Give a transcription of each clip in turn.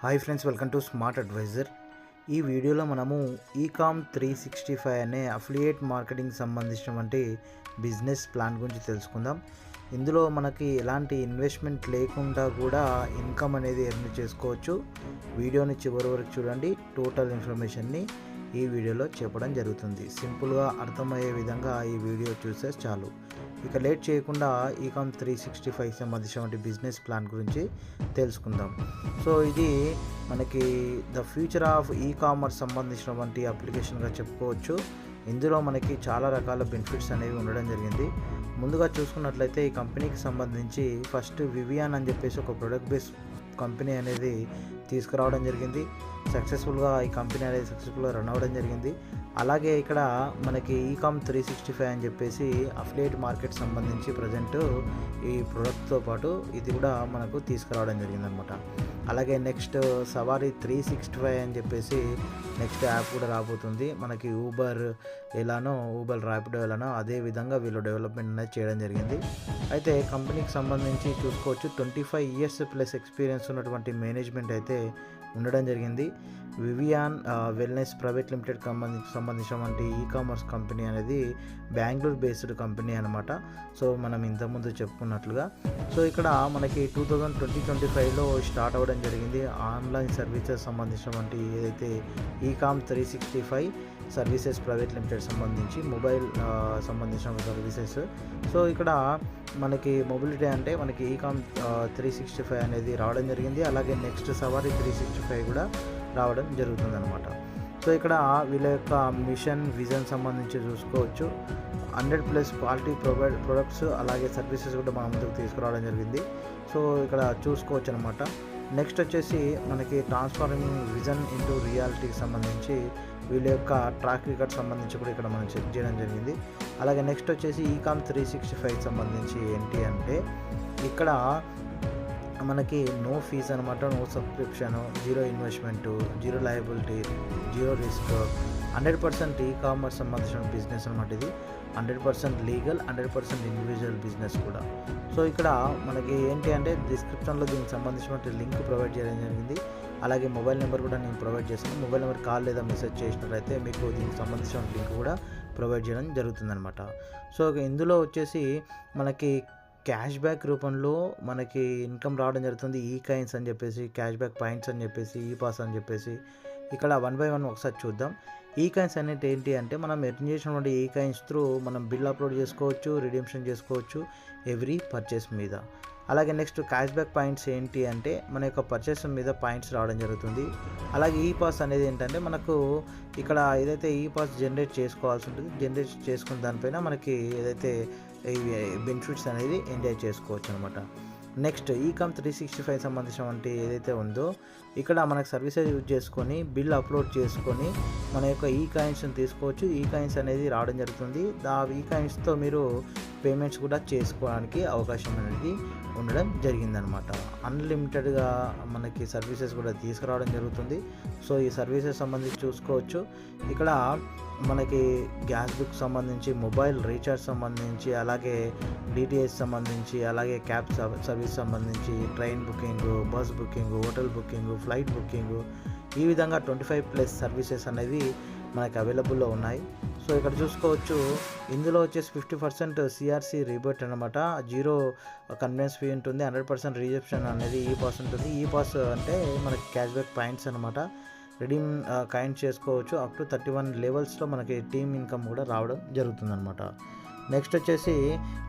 Hi friends, welcome to smart advisor. ఈ వీడియోలో మనము ఈకామ్ 365 అనే అఫిలియేట్ మార్కెటింగ్ సంబంధించినటువంటి బిజినెస్ ప్లాన్ గురించి తెలుసుకుందాం. ఇందులో మనకి ఎలాంటి ఇన్వెస్ట్మెంట్ లేకుండా కూడా ఇన్కమ్ అనేది ఎర్న్ చేసుకోవచ్చు. వీడియోని చివరి వరకు చూడండి. టోటల్ ఇన్ఫర్మేషన్ని ఈ వీడియోలో చెప్పడం జరుగుతుంది. సింపుల్గా అర్థమయ్యే విధంగా ఈ వీడియో చూస్తే చాలు. ఇక లేట్ చేయకుండా ఈకామ్ 365 సంబంధించినటువంటి బిజినెస్ ప్లాన్ గురించి తెలుసుకుందాం. సో ఇది మనకి ద ఫ్యూచర్ ఆఫ్ ఈకామర్స్ సంబంధించినటువంటి అప్లికేషన్గా చెప్పుకోవచ్చు. ఇందులో మనకి చాలా రకాల బెనిఫిట్స్ అనేవి ఉండడం జరిగింది. ముందుగా చూసుకున్నట్లయితే ఈ కంపెనీకి సంబంధించి ఫస్ట్ వివియాన్ అని చెప్పేసి ఒక ప్రొడక్ట్ బేస్ కంపెనీ అనేది తీసుకురావడం జరిగింది. సక్సెస్ఫుల్గా ఈ కంపెనీ అనేది సక్సెస్ఫుల్గా రన్ అవ్వడం జరిగింది. అలాగే ఇక్కడ మనకి ఈకామ్ 365 అని చెప్పేసి అఫిలియేట్ మార్కెట్ సంబంధించి ప్రజెంట్ ఈ ప్రోడక్ట్తో పాటు ఇది కూడా మనకు తీసుకురావడం జరిగిందనమాట. అలాగే నెక్స్ట్ సవారీ 365 అని చెప్పేసి నెక్స్ట్ యాప్ కూడా రాబోతుంది. మనకి ఊబర్ ఎలానో ఊబర్ ర్యాపిడో ఎలానో అదే విధంగా వీళ్ళు డెవలప్మెంట్ అనేది చేయడం జరిగింది. అయితే కంపెనీకి సంబంధించి చూసుకోవచ్చు 25 ఇయర్స్ ప్లస్ ఎక్స్పీరియన్స్ ఉన్నటువంటి మేనేజ్మెంట్ అయితే ఉండడం జరిగింది. వివియాన్ వెల్నెస్ ప్రైవేట్ లిమిటెడ్ సంబంధించినటువంటి ఈకామర్స్ కంపెనీ అనేది బెంగళూరు బేస్డ్ కంపెనీ అనమాట. సో మనం ఇంతకుముందు చెప్పుకున్నట్లుగా సో ఇక్కడ మనకి 2025లో స్టార్ట్ అవ్వడం జరిగింది. ఆన్లైన్ సర్వీసెస్ సంబంధించినటువంటి ఏదైతే ఈకామ్ 365 సర్వీసెస్ ప్రైవేట్ లిమిటెడ్ సంబంధించి మొబైల్ సంబంధించిన సర్వీసెస్. సో ఇక్కడ మనకి మొబిలిటీ అంటే మనకి ఈకామ్ 365 అనేది రావడం జరిగింది. అలాగే నెక్స్ట్ సవారీ 365 కూడా రావడం జరుగుతుందన్నమాట. సో ఇక్కడ వీళ్ళ యొక్క మిషన్ విజన్ సంబంధించి చూసుకోవచ్చు. 100+ క్వాలిటీ ప్రొడక్ట్స్ అలాగే సర్వీసెస్ కూడా మన ముందుకు తీసుకురావడం జరిగింది. సో ఇక్కడ చూసుకోవచ్చు అనమాట. నెక్స్ట్ వచ్చేసి మనకి ట్రాన్స్ఫార్మింగ్ విజన్ ఇంటూ రియాలిటీకి సంబంధించి వీళ్ళ యొక్క ట్రాక్ రికార్డ్ సంబంధించి కూడా ఇక్కడ మనం చెక్ చేయడం జరిగింది. అలాగే నెక్స్ట్ వచ్చేసి ఈకామ్ 365 సంబంధించి ఏంటి అంటే ఇక్కడ మనకి నో ఫీజ్ అనమాట, no subscription, zero investment, zero liability, zero risk, 100% ecommerce సంబంధించిన బిజినెస్ అనమాట. ఇది 100% లీగల్, 100% ఇండివిజువల్ బిజినెస్ కూడా. సో ఇక్కడ మనకి ఏంటి అంటే డిస్క్రిప్షన్లో దీనికి సంబంధించిన లింక్ ప్రొవైడ్ చేయడం జరిగింది. అలాగే మొబైల్ నెంబర్ కూడా నేను ప్రొవైడ్ చేస్తాను. మొబైల్ నెంబర్ కాల్ లేదా మెసేజ్ చేసినట్లయితే మీకు దీనికి సంబంధించిన లింక్ కూడా ప్రొవైడ్ చేయడం జరుగుతుందన్నమాట. సో ఇందులో వచ్చేసి మనకి క్యాష్ బ్యాక్ రూపంలో మనకి ఇన్కమ్ రావడం జరుగుతుంది. ఈ కాయిన్స్ అని చెప్పేసి, క్యాష్ బ్యాక్ పాయింట్స్ అని చెప్పేసి, ఈ పాస్ అని చెప్పేసి ఇక్కడ 1 by 1 ఒకసారి చూద్దాం. ఈ కాయిన్స్ అనేది ఏంటి అంటే మనం ఎర్న్ చేసినటువంటి ఈ కాయిన్స్ త్రూ మనం బిల్ అప్లోడ్ చేసుకోవచ్చు, రిడీమ్షన్ చేసుకోవచ్చు ఎవ్రీ పర్చేస్ మీద. అలాగే నెక్స్ట్ క్యాష్ బ్యాక్ పాయింట్స్ ఏంటి అంటే మన యొక్క పర్చేస్ మీద పాయింట్స్ రావడం జరుగుతుంది. అలాగే ఈ పాస్ అనేది ఏంటంటే మనకు ఇక్కడ ఏదైతే ఈ పాస్ జనరేట్ చేసుకోవాల్సి ఉంటుంది, జనరేట్ చేసుకున్న దానిపైన మనకి ఏదైతే ఈ బెనిఫిట్స్ అనేది ఎంజాయ్ చేసుకోవచ్చు అనమాట. నెక్స్ట్ ఈకామ్ 365 సంబంధించినటువంటి ఏదైతే ఉందో ఇక్కడ మనకు సర్వీసెస్ యూజ్ చేసుకొని బిల్ అప్లోడ్ చేసుకొని మన యొక్క ఈ కాయిన్స్ని తీసుకోవచ్చు. ఈ కాయిన్స్ అనేది రావడం జరుగుతుంది. ఈ కాయిన్స్తో మీరు పేమెంట్స్ కూడా చేసుకోవడానికి అవకాశం అనేది ఉండడం జరిగిందనమాట. అన్లిమిటెడ్గా మనకి సర్వీసెస్ కూడా తీసుకురావడం జరుగుతుంది. సో ఈ సర్వీసెస్ సంబంధించి చూసుకోవచ్చు. ఇక్కడ మనకి గ్యాస్ బుక్ సంబంధించి, మొబైల్ రీఛార్జ్ సంబంధించి, అలాగే డిటిహెచ్ సంబంధించి, అలాగే క్యాబ్ సర్వీస్ సంబంధించి, train booking, bus booking, hotel booking, flight booking, ఈ విధంగా 25+ సర్వీసెస్ అనేవి మనకి అవైలబుల్లో ఉన్నాయి. సో ఇక్కడ చూసుకోవచ్చు. ఇందులో వచ్చేసి 50% సిఆర్సి రీబేట్ అనమాట. జీరో కన్వెన్స్ ఫీ ఉంటుంది. 100% రిజెప్షన్ అనేది ఈ పాస్ ఉంటుంది. ఈ పాస్ అంటే మనకి క్యాష్ బ్యాక్ పాయింట్స్ అనమాట. రిడీమ్ కాయిన్ చేసుకోవచ్చు. అప్ టు 31 లెవెల్స్లో మనకి టీమ్ ఇన్కమ్ కూడా రావడం జరుగుతుందన్నమాట. నెక్స్ట్ వచ్చేసి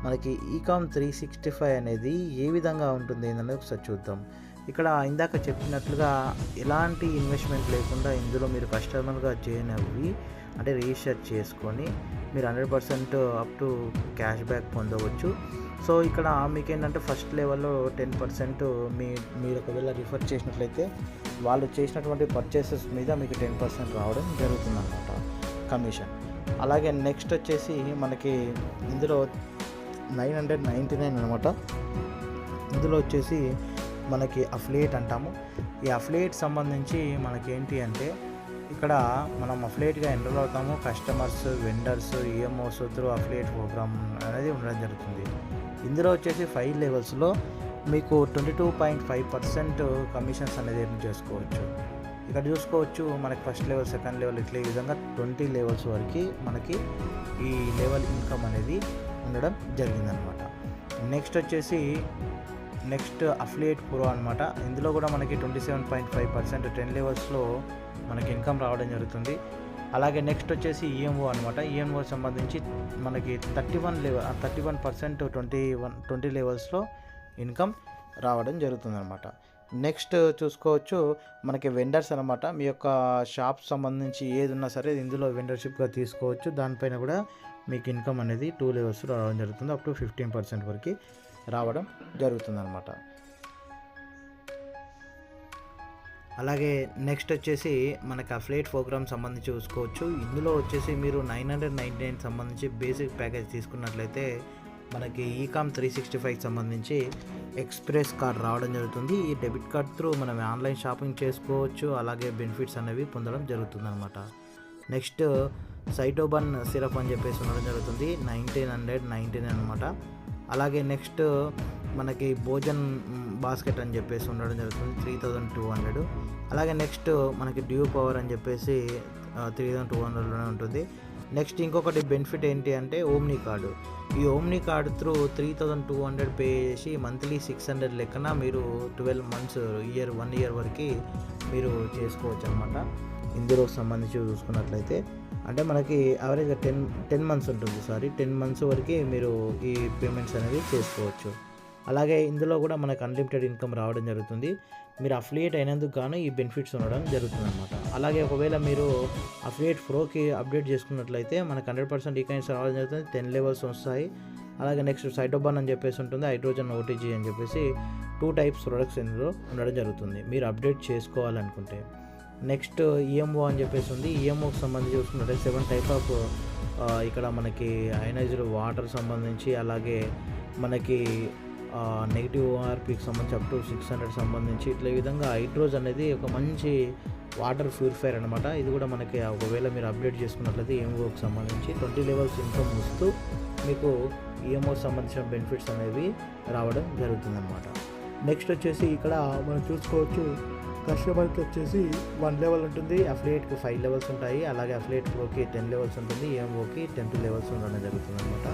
మనకి ఈకామ్ 365 అనేది ఏ విధంగా ఉంటుంది అనేది ఒకసారి చూద్దాం. ఇక్కడ ఇందాక చెప్పినట్లుగా ఎలాంటి ఇన్వెస్ట్మెంట్ లేకుండా ఇందులో మీరు కస్టమర్గా జాయిన్ అవ్వి అంటే రిజిస్టర్ చేసుకొని మీరు 100% అప్ టు క్యాష్ బ్యాక్ పొందవచ్చు. సో ఇక్కడ మీకు ఏంటంటే ఫస్ట్ లెవెల్లో 10% మీరు ఒకవేళ రిఫర్ చేసినట్లయితే వాళ్ళు చేసినటువంటి పర్చేసెస్ మీద మీకు 10% రావడం జరుగుతుందన్నమాట కమిషన్. అలాగే నెక్స్ట్ వచ్చేసి మనకి ఇందులో 999 అనమాట. ఇందులో వచ్చేసి మనకి అఫిలియేట్ అంటాము. ఈ అఫిలియేట్ సంబంధించి మనకి ఏంటి అంటే ఇక్కడ మనం అఫిలియేట్గా ఎన్రోల్ అవుతాము. Customers, vendors, EMOs through affiliate programme అనేది ఉండడం జరుగుతుంది. ఇందులో వచ్చేసి 5 లెవెల్స్లో మీకు 22.5% కమిషన్స్ అనేది ఎర్న్ చేసుకోవచ్చు. ఇక్కడ చూసుకోవచ్చు మనకి ఫస్ట్ లెవెల్, సెకండ్ లెవెల్ ఇట్లా ఈ విధంగా 20 లెవెల్స్ వరకు మనకి ఈ లెవెల్ ఇన్కమ్ అనేది ఉండడం జరిగిందనమాట. నెక్స్ట్ అఫిలియేట్ ప్రో అనమాట. ఇందులో కూడా మనకి 27.5% 10 లెవెల్స్లో మనకి ఇన్కమ్ రావడం జరుగుతుంది. అలాగే నెక్స్ట్ వచ్చేసి ఈఎంఓ అనమాట. ఈఎంఓ సంబంధించి మనకి 31% 20 లెవెల్స్లో ఇన్కమ్ రావడం జరుగుతుంది అనమాట. నెక్స్ట్ చూసుకోవచ్చు మనకి వెండర్స్ అనమాట. మీ యొక్క షాప్ సంబంధించి ఏది ఉన్నా సరే ఇందులో వెండర్షిప్గా తీసుకోవచ్చు. దానిపైన కూడా మీకు ఇన్కమ్ అనేది 2 లెవెల్స్ రావడం జరుగుతుంది. అప్ టు 15% వరకు రావడం జరుగుతుంది అనమాట. అలాగే నెక్స్ట్ వచ్చేసి మనకి అఫిలియేట్ ప్రోగ్రామ్ సంబంధించి చూసుకోవచ్చు. ఇందులో వచ్చేసి మీరు 999 సంబంధించి బేసిక్ ప్యాకేజ్ తీసుకున్నట్లయితే మనకి ఈకామ్ 365 సంబంధించి ఎక్స్ప్రెస్ కార్డ్ రావడం జరుగుతుంది. ఈ డెబిట్ కార్డ్ త్రూ మనం ఆన్లైన్ షాపింగ్ చేసుకోవచ్చు. అలాగే బెనిఫిట్స్ అనేవి పొందడం జరుగుతుంది అనమాట. నెక్స్ట్ సైటోబన్ సిరప్ అని చెప్పేసి ఉండడం జరుగుతుంది. 1999 అనమాట. అలాగే నెక్స్ట్ మనకి భోజన్ బాస్కెట్ అని చెప్పేసి ఉండడం జరుగుతుంది 3200. అలాగే నెక్స్ట్ మనకి డ్యూ పవర్ అని చెప్పేసి 3200లోనే ఉంటుంది. నెక్స్ట్ ఇంకొకటి బెనిఫిట్ ఏంటి అంటే ఓమ్నీ కార్డు. ఈ ఓమ్నీ కార్డు త్రూ 3200 పే చేసి మంత్లీ 600 లెక్కన మీరు 12 మంత్స్ 1 ఇయర్ వరకు మీరు చేసుకోవచ్చు అనమాట. ఇందులో సంబంధించి చూసుకున్నట్లయితే అంటే మనకి యావరేజ్గా 10 మంత్స్ ఉంటుంది. 10 మంత్స్ వరకు మీరు ఈ పేమెంట్స్ అనేవి చేసుకోవచ్చు. అలాగే ఇందులో కూడా మనకు అన్లిమిటెడ్ ఇన్కమ్ రావడం జరుగుతుంది. మీరు అఫిలియేట్ అయినందుకు గాను ఈ బెనిఫిట్స్ ఉండడం జరుగుతుంది అనమాట. అలాగే ఒకవేళ మీరు అఫిలియేట్ ప్రోకి అప్డేట్ చేసుకున్నట్లయితే మనకు 100% ఈ కాయిన్స్ రావడం జరుగుతుంది. 10 లెవెల్స్ వస్తాయి. అలాగే నెక్స్ట్ సైటోబాన్ అని చెప్పేసి ఉంటుంది, హైడ్రోజన్ ఓటీజీ అని చెప్పేసి 2 టైప్స్ ప్రొడక్ట్స్ ఇందులో ఉండడం జరుగుతుంది మీరు అప్డేట్ చేసుకోవాలనుకుంటే. నెక్స్ట్ ఈఎంఓ అని చెప్పేసి ఉంది. ఈఎంఓకి సంబంధించి చూసుకుంటే 7 టైప్ ఆఫ్ ఇక్కడ మనకి అయనైజ్డ్ వాటర్ సంబంధించి, అలాగే మనకి నెగిటివ్ ఓఆర్పీకి సంబంధించి అప్ టు 600 సంబంధించి ఇట్లా ఈ విధంగా హైడ్రోజ్ అనేది ఒక మంచి వాటర్ ప్యూరిఫైర్ అనమాట. ఇది కూడా మనకి ఒకవేళ మీరు అప్డేట్ చేసుకున్నట్లయితే ఈఎంఓకి సంబంధించి 20 లెవెల్స్ ఇన్కమ్ వస్తూ మీకు ఈఎంఓకి సంబంధించిన బెనిఫిట్స్ అనేవి రావడం జరుగుతుంది అనమాట. నెక్స్ట్ వచ్చేసి ఇక్కడ మనం చూసుకోవచ్చు కస్టమర్కి వచ్చేసి 1 లెవెల్ ఉంటుంది, అఫిలియేట్కి 5 లెవెల్స్ ఉంటాయి. అలాగే అఫిలియేట్ ప్రోకి 10 లెవెల్స్ ఉంటుంది, ఈఎంఓకి 10 లెవెల్స్ ఉండడం జరుగుతుంది అనమాట.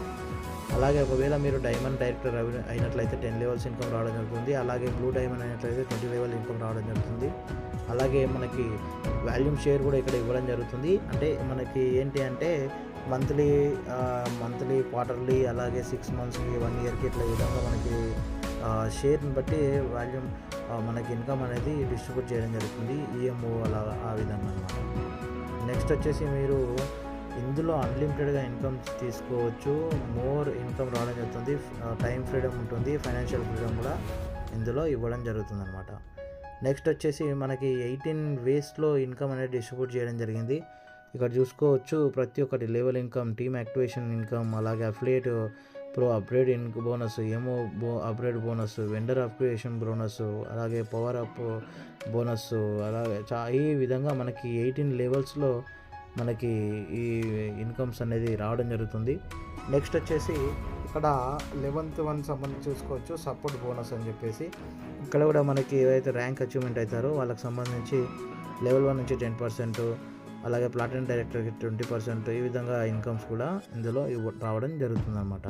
అలాగే ఒకవేళ మీరు డైమండ్ డైరెక్టర్ అయినట్లయితే 10 లెవెల్స్ ఇన్కమ్ రావడం జరుగుతుంది. అలాగే బ్లూ డైమండ్ అయినట్లయితే 20 లెవెల్ ఇన్కమ్ రావడం జరుగుతుంది. అలాగే మనకి వాల్యూమ్ షేర్ కూడా ఇక్కడ ఇవ్వడం జరుగుతుంది. అంటే మనకి ఏంటి అంటే మంత్లీ క్వార్టర్లీ అలాగే 6 మంత్స్కి 1 ఇయర్కి ఇట్లా విధంగా మనకి షేర్ని బట్టి వాల్యూమ్ మనకి ఇన్కమ్ అనేది డిస్ట్రిబ్యూట్ చేయడం జరుగుతుంది ఈఎంఓ అలా ఆ విధంగా అనమాట. నెక్స్ట్ వచ్చేసి మీరు ఇందులో అన్లిమిటెడ్గా ఇన్కమ్ తీసుకోవచ్చు. మోర్ ఇన్కమ్ రావడం జరుగుతుంది. టైం ఫ్రీడమ్ ఉంటుంది, ఫైనాన్షియల్ ఫ్రీడమ్ కూడా ఇందులో ఇవ్వడం జరుగుతుంది అనమాట. నెక్స్ట్ వచ్చేసి మనకి 18 వేస్లో ఇన్కమ్ అనేది డిస్ట్రిబ్యూట్ చేయడం జరిగింది. ఇక్కడ చూసుకోవచ్చు ప్రతి ఒక్కటి level income, team activation income, అలాగే అఫిలియేట్ ప్రో అప్గ్రేడ్ బోనస్, ఏమో upgrade bonus, vendor upgradation bonus, అలాగే పవర్ అప్ బోనస్, అలాగే ఈ విధంగా మనకి 18 లెవెల్స్లో మనకి ఈ ఇన్కమ్స్ అనేది రావడం జరుగుతుంది. నెక్స్ట్ వచ్చేసి ఇక్కడ 11th వన్ సంబంధించి చూసుకోవచ్చు సపోర్ట్ బోనస్ అని చెప్పేసి. ఇక్కడ కూడా మనకి ఏవైతే ర్యాంక్ అచీవ్మెంట్ అవుతారో వాళ్ళకి సంబంధించి లెవెల్ 1 నుంచి 10%, అలాగే ప్లాటినం డైరెక్టర్కి 20%, ఈ విధంగా ఇన్కమ్స్ కూడా ఇందులో రావడం జరుగుతుంది అనమాట.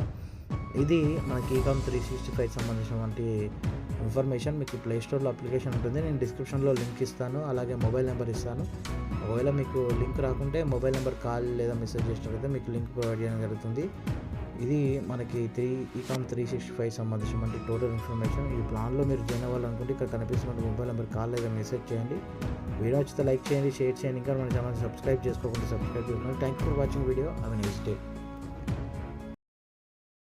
ఇది మనకి ఈకామ్ 365 సంబంధించినటువంటి ఇన్ఫర్మేషన్. మీకు ప్లేస్టోర్లో అప్లికేషన్ ఉంటుంది, నేను డిస్క్రిప్షన్లో లింక్ ఇస్తాను, అలాగే మొబైల్ నెంబర్ ఇస్తాను. ఒకవేళ మీకు లింక్ రాకుంటే మొబైల్ నెంబర్ కాల్ లేదా మెసేజ్ చేసినట్లయితే మీకు లింక్ ప్రొవైడ్ చేయడం జరుగుతుంది. ఇది మనకి ఈకామ్ 365 సంబంధించినటువంటి టోటల్ ఇన్ఫర్మేషన్. ఈ ప్లాన్లో మీరు జాయిన్ అవ్వాలనుకుంటే ఇక్కడ కనిపిస్తున్న మొబైల్ నెంబర్ కాల్ లేదా మెసేజ్ చేయండి. వీడియో నచ్చితే లైక్ చేయండి, షేర్ చేయండి. ఇంకా మన ఛానల్ సబ్స్క్రైబ్ చేసుకోకుండా సబ్స్క్రైబ్ చేసుకోండి. Thank you for watching video. Have a nice day.